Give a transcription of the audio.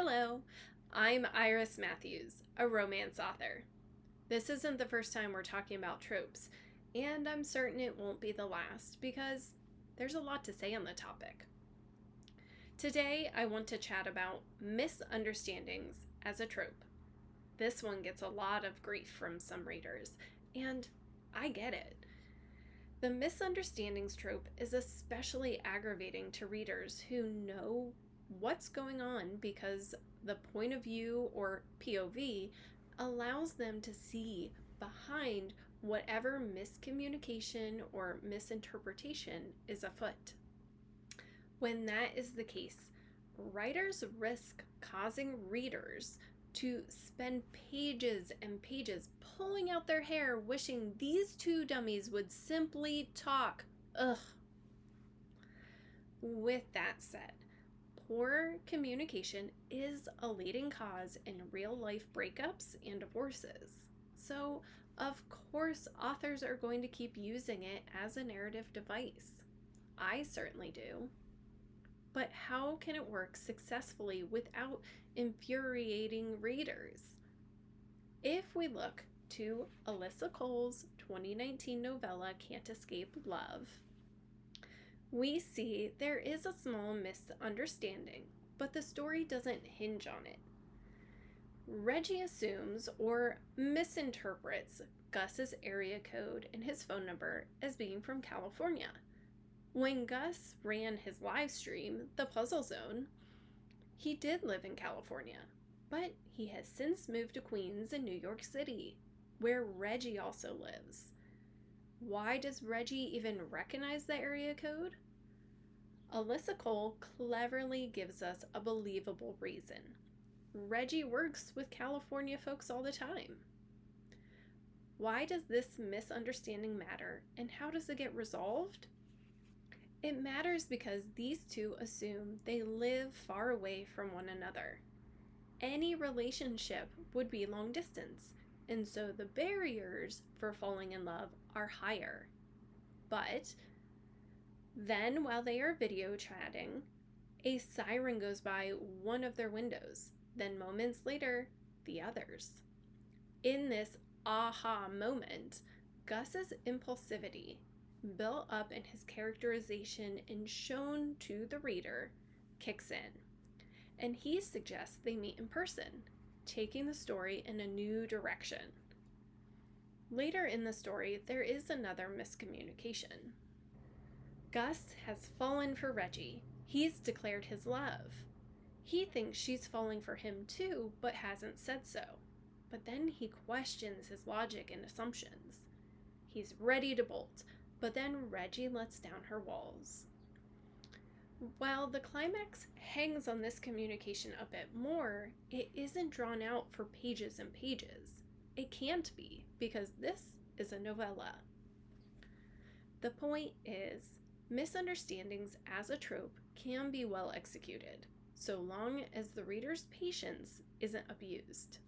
Hello, I'm Iris Matthews, a romance author. This isn't the first time we're talking about tropes, and I'm certain it won't be the last because there's a lot to say on the topic. Today, I want to chat about misunderstandings as a trope. This one gets a lot of grief from some readers, and I get it. The misunderstandings trope is especially aggravating to readers who know what's going on because the point of view, or POV, allows them to see behind whatever miscommunication or misinterpretation is afoot. When that is the case, writers risk causing readers to spend pages and pages pulling out their hair wishing these two dummies would simply talk. Ugh. With that said, poor communication is a leading cause in real-life breakups and divorces. So, of course, authors are going to keep using it as a narrative device. I certainly do. But how can it work successfully without infuriating readers? If we look to Alyssa Cole's 2019 novella, Can't Escape Love, we see there is a small misunderstanding, but the story doesn't hinge on it. Reggie assumes or misinterprets Gus's area code and his phone number as being from California. When Gus ran his live stream, The Puzzle Zone, he did live in California, but he has since moved to Queens and New York City, where Reggie also lives. Why does Reggie even recognize the area code? Alyssa Cole cleverly gives us a believable reason. Reggie works with California folks all the time. Why does this misunderstanding matter, and how does it get resolved? It matters because these two assume they live far away from one another. Any relationship would be long distance, and so the barriers for falling in love are higher. But then, while they are video chatting, a siren goes by one of their windows, then moments later, the others. In this aha moment, Gus's impulsivity, built up in his characterization and shown to the reader, kicks in, and he suggests they meet in person, taking the story in a new direction. Later in the story, there is another miscommunication. Gus has fallen for Reggie. He's declared his love. He thinks she's falling for him too, but hasn't said so. But then he questions his logic and assumptions. He's ready to bolt, but then Reggie lets down her walls. While the climax hangs on this communication a bit more, it isn't drawn out for pages and pages. It can't be, because this is a novella. The point is, misunderstandings as a trope can be well executed, so long as the reader's patience isn't abused.